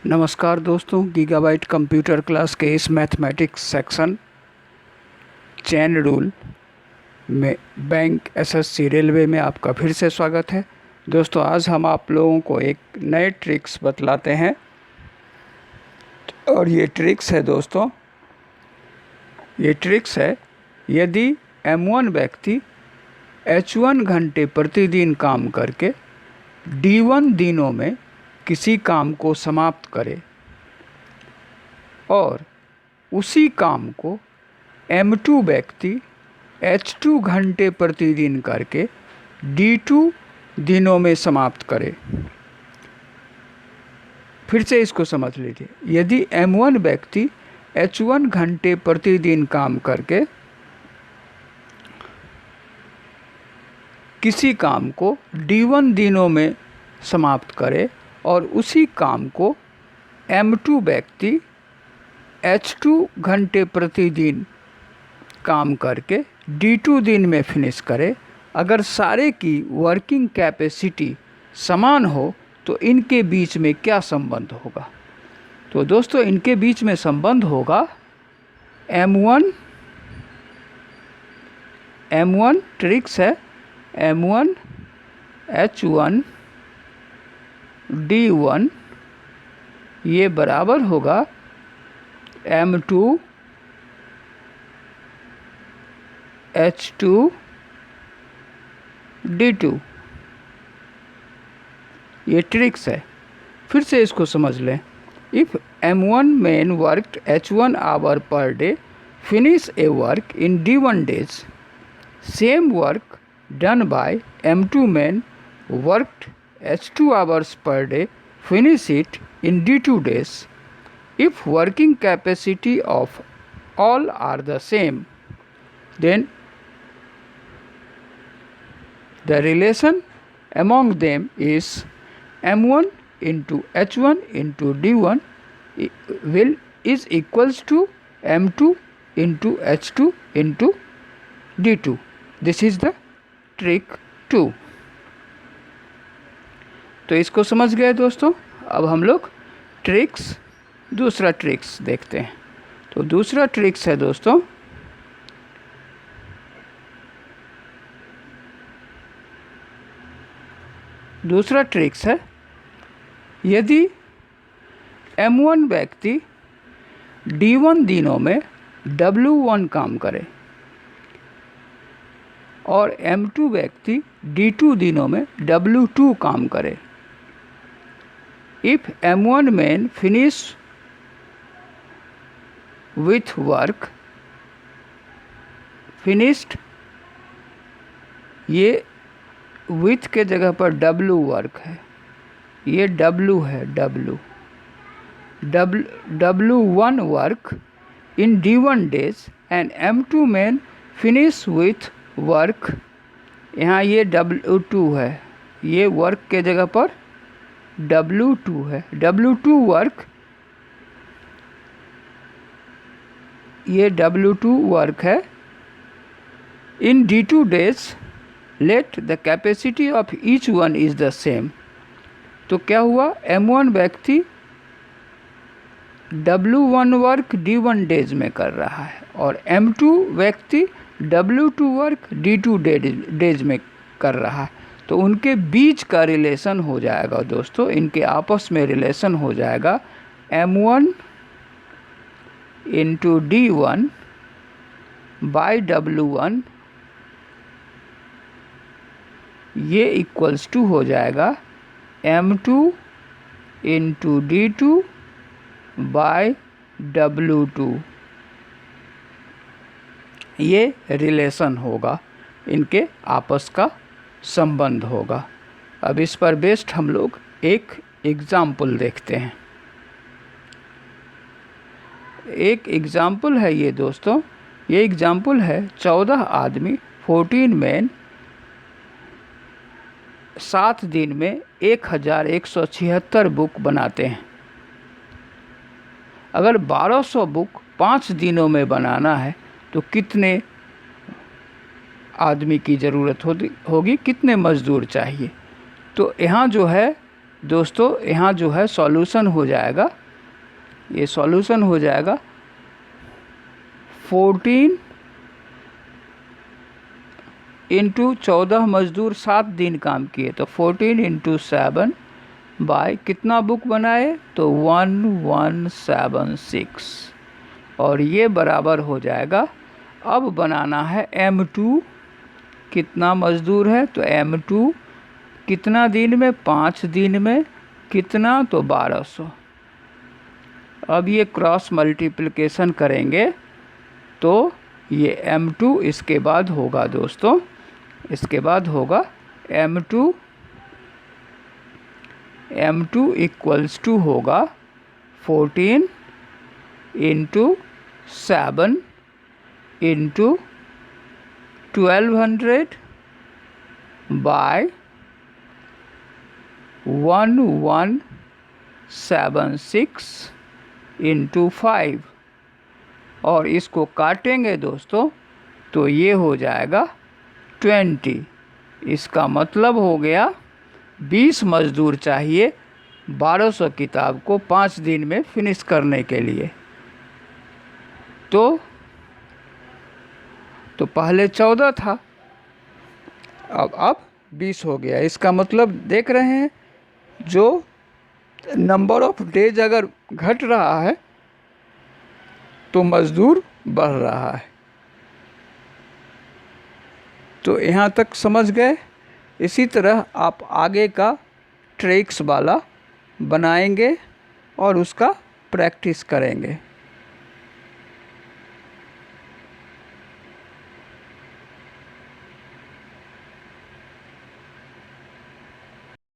नमस्कार दोस्तों, gigabyte computer class के इस मैथमेटिक्स सेक्शन चेन रूल में बैंक एसएससी रेलवे में आपका फिर से स्वागत है। दोस्तों, आज हम आप लोगों को एक नए ट्रिक्स बतलाते हैं और ये ट्रिक्स है दोस्तों, ये ट्रिक्स है यदि M1 व्यक्ति H1 घंटे प्रतिदिन काम करके D1 दिनों में किसी काम को समाप्त करे और उसी काम को M2 व्यक्ति H2 घंटे प्रतिदिन करके D2 दिनों में समाप्त करे। फिर से इसको समझ लीजिए, यदि M1 व्यक्ति H1 घंटे प्रतिदिन काम करके किसी काम को D1 दिनों में समाप्त करे और उसी काम को M2 व्यक्ति H2 घंटे प्रतिदिन काम करके D2 दिन में फिनिश करे, अगर सारे की वर्किंग कैपेसिटी समान हो तो इनके बीच में क्या संबंध होगा? तो दोस्तों, इनके बीच में संबंध होगा M1 ट्रिक्स है M1 H1 D1 ये बराबर होगा M2 H2 D2। ये ट्रिक्स है। फिर से इसको समझ लें। If M1 man worked H1 hour per day finish a work in D1 days, same work done by M2 man worked H2 hours per day finish it in D2 days. If working capacity of all are the same, then the relation among them is M1 into H1 into D1 is equals to M2 into H2 into D2. This is the trick 2। तो इसको समझ गए दोस्तों। अब हम लोग दूसरा tricks देखते हैं। तो दूसरा ट्रिक्स है दोस्तों, दूसरा ट्रिक्स है यदि M1 व्यक्ति D1 दिनों में W1 काम करे और M2 व्यक्ति D2 दिनों में W2 काम करे। If M1 man finish with work finished, ये with के जगह पर W वर्क है, ये W है, W1 work in D1 days and M2 man finish with work, यहाँ ये W2 है, ये वर्क के जगह पर W2 है, W2 वर्क, ये W2 वर्क है इन D2 days let the capacity of each one is the same। तो क्या हुआ, M1 व्यक्ति W1 वर्क D1 डेज में कर रहा है और M2 व्यक्ति W2 वर्क D2 डेज में कर रहा है। तो उनके बीच का रिलेशन हो जाएगा दोस्तों, इनके आपस में रिलेशन हो जाएगा M1 into D1 by W1, ये इक्वल्स टू हो जाएगा M2 into D2 by W2। ये रिलेशन होगा, इनके आपस का संबंध होगा। अब इस पर बेस्ड हम लोग एक एग्ज़ाम्पल देखते हैं। एक एग्ज़ाम्पल है ये दोस्तों, ये एग्ज़ाम्पल है 14 आदमी 14 मैन 7 दिन में 1176 बुक बनाते हैं। अगर 1200 बुक 5 दिनों में बनाना है तो कितने आदमी की ज़रूरत होगी, कितने मज़दूर चाहिए? तो यहाँ जो है दोस्तों यहाँ जो है सॉल्यूशन हो जाएगा, ये सॉल्यूशन हो जाएगा 14 इंटू 14 मज़दूर 7 दिन काम किए तो 14 इंटू 7 बाय कितना बुक बनाए तो 1176 और ये बराबर हो जाएगा। अब बनाना है M2, कितना मज़दूर है तो M2 कितना दिन में 5 दिन में, कितना तो 1200। अब ये क्रॉस मल्टीप्लिकेशन करेंगे तो ये M2 इसके बाद होगा दोस्तों, इसके बाद होगा M2 इक्वल्स टू होगा 14 इंटू 7 इंटू 1200 बाय 1176 इंटू 5 और इसको काटेंगे दोस्तों तो ये हो जाएगा 20। इसका मतलब हो गया 20 मज़दूर चाहिए 1200 किताब को 5 दिन में फिनिश करने के लिए। तो पहले 14 था, अब 20 हो गया। इसका मतलब देख रहे हैं जो नंबर ऑफ डेज अगर घट रहा है तो मज़दूर बढ़ रहा है। तो यहाँ तक समझ गए। इसी तरह आप आगे का ट्रिक्स वाला बनाएंगे और उसका प्रैक्टिस करेंगे।